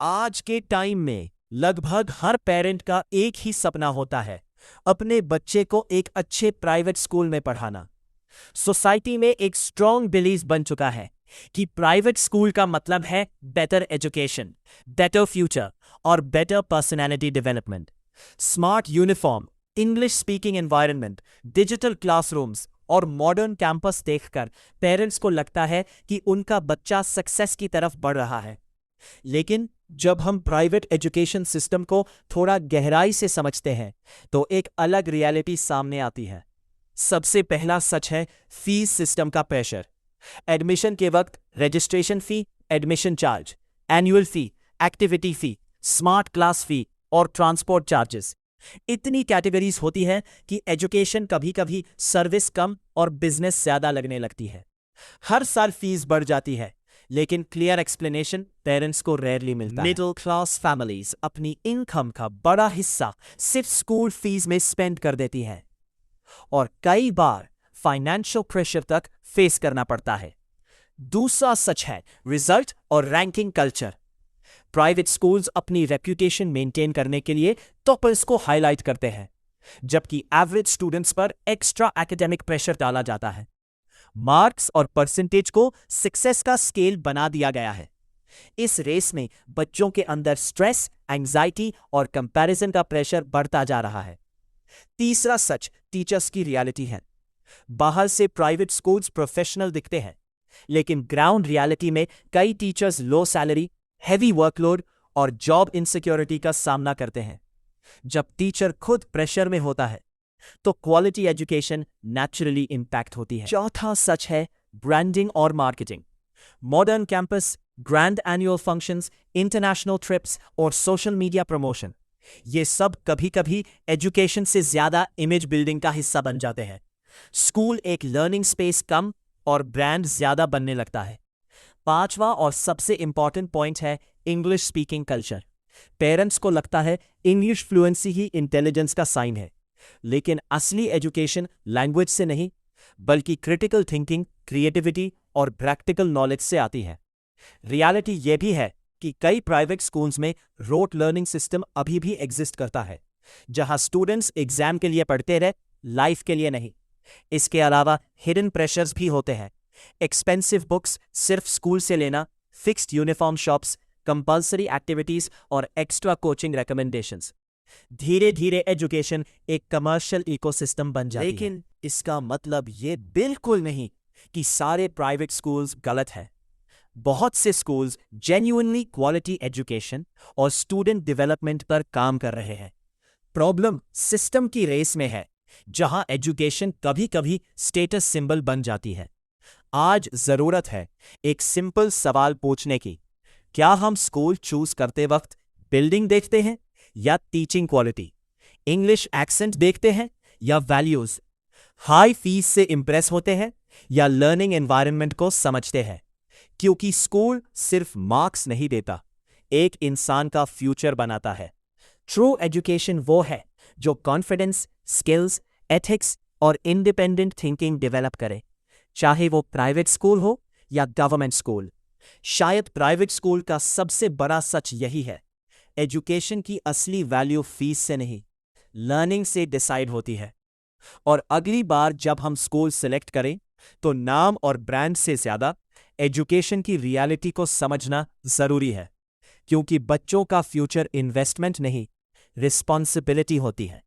आज के टाइम में लगभग हर पेरेंट का एक ही सपना होता है, अपने बच्चे को एक अच्छे प्राइवेट स्कूल में पढ़ाना। सोसाइटी में एक स्ट्रॉन्ग बिलीफ बन चुका है कि प्राइवेट स्कूल का मतलब है बेटर एजुकेशन, बेटर फ्यूचर और better personality development. Smart uniform, English speaking environment, digital classrooms और मॉडर्न कैंपस देखकर पेरेंट्स को लगता है कि उनका बच्चा सक्सेस की तरफ बढ़ रहा है। लेकिन जब हम प्राइवेट एजुकेशन सिस्टम को थोड़ा गहराई से समझते हैं तो एक अलग रियलिटी सामने आती है। सबसे पहला सच है फीस सिस्टम का प्रेशर। एडमिशन के वक्त registration fee, admission charge, annual fee, activity fee, smart class fee और ट्रांसपोर्ट चार्जेस, इतनी कैटेगरीज होती है कि एजुकेशन कभी कभी सर्विस कम और बिजनेस ज्यादा लगने लगती है। हर साल फीस बढ़ जाती है, लेकिन क्लियर एक्सप्लेनेशन पेरेंट्स को रेयरली मिलता है। मिडिल क्लास फैमिलीज अपनी इनकम का बड़ा हिस्सा सिर्फ स्कूल फीस में स्पेंड कर देती हैं और कई बार फाइनेंशियल प्रेशर तक फेस करना पड़ता है। दूसरा सच है रिजल्ट और रैंकिंग कल्चर। प्राइवेट स्कूल्स अपनी रेप्यूटेशन मेंटेन करने के लिए टॉपर्स को हाईलाइट करते हैं, जबकि एवरेज स्टूडेंट्स पर एक्स्ट्रा एकेडमिक प्रेशर डाला जाता है। मार्क्स और परसेंटेज को सक्सेस का स्केल बना दिया गया है। इस रेस में बच्चों के अंदर स्ट्रेस, एंजाइटी और कंपैरिजन का प्रेशर बढ़ता जा रहा है। तीसरा सच टीचर्स की रियलिटी है। बाहर से प्राइवेट स्कूल्स प्रोफेशनल दिखते हैं, लेकिन ग्राउंड रियलिटी में कई टीचर्स लो सैलरी, हैवी वर्कलोड और जॉब इनसिक्योरिटी का सामना करते हैं। जब टीचर खुद प्रेशर में होता है तो क्वालिटी एजुकेशन नेचुरली इंपैक्ट होती है। चौथा सच है ब्रांडिंग और marketing. Modern campus, grand annual functions, international trips और सोशल मीडिया प्रमोशन, ये सब कभी कभी एजुकेशन से ज्यादा इमेज बिल्डिंग का हिस्सा बन जाते हैं। स्कूल एक लर्निंग स्पेस कम और ब्रांड ज्यादा बनने लगता है। पांचवा और सबसे इंपॉर्टेंट पॉइंट है इंग्लिश स्पीकिंग कल्चर। पेरेंट्स को लगता है इंग्लिश फ्लुएंसी ही इंटेलिजेंस का साइन है, लेकिन असली एजुकेशन लैंग्वेज से नहीं बल्कि क्रिटिकल थिंकिंग, क्रिएटिविटी और प्रैक्टिकल नॉलेज से आती है। रियलिटी यह भी है कि कई प्राइवेट स्कूल्स में रोट लर्निंग सिस्टम अभी भी एग्जिस्ट करता है, जहां स्टूडेंट्स एग्जाम के लिए पढ़ते रहे, लाइफ के लिए नहीं। इसके अलावा हिडन प्रेशर्स भी होते हैं। एक्सपेंसिव बुक्स सिर्फ स्कूल से लेना, fixed uniform shops, compulsory activities और एक्स्ट्रा कोचिंग रिकमेंडेशंस। धीरे धीरे एजुकेशन एक कमर्शियल इकोसिस्टम बन जाती है। लेकिन इसका मतलब ये बिल्कुल नहीं कि सारे प्राइवेट स्कूल्स गलत हैं। बहुत से स्कूल्स जेन्युइनली क्वालिटी एजुकेशन और स्टूडेंट डेवलपमेंट पर काम कर रहे हैं। प्रॉब्लम सिस्टम की रेस में है, जहां एजुकेशन कभी कभी स्टेटस सिंबल बन जाती है। आज जरूरत है एक सिंपल सवाल पूछने की, क्या हम स्कूल चूज करते वक्त बिल्डिंग देखते हैं या टीचिंग क्वालिटी, इंग्लिश एक्सेंट देखते हैं या वैल्यूज, हाई फीस से इंप्रेस होते हैं या लर्निंग एनवायरनमेंट को समझते हैं? क्योंकि स्कूल सिर्फ मार्क्स नहीं देता, एक इंसान का फ्यूचर बनाता है। ट्रू एजुकेशन वो है जो कॉन्फिडेंस, स्किल्स, एथिक्स और इंडिपेंडेंट थिंकिंग डेवलप करे, चाहे वो प्राइवेट स्कूल हो या गवर्नमेंट स्कूल। शायद प्राइवेट स्कूल का सबसे बड़ा सच यही है, एजुकेशन की असली वैल्यू फीस से नहीं, लर्निंग से डिसाइड होती है। और अगली बार जब हम स्कूल सिलेक्ट करें तो नाम और ब्रांड से ज्यादा एजुकेशन की रियलिटी को समझना जरूरी है, क्योंकि बच्चों का फ्यूचर इन्वेस्टमेंट नहीं, रिस्पॉन्सिबिलिटी होती है।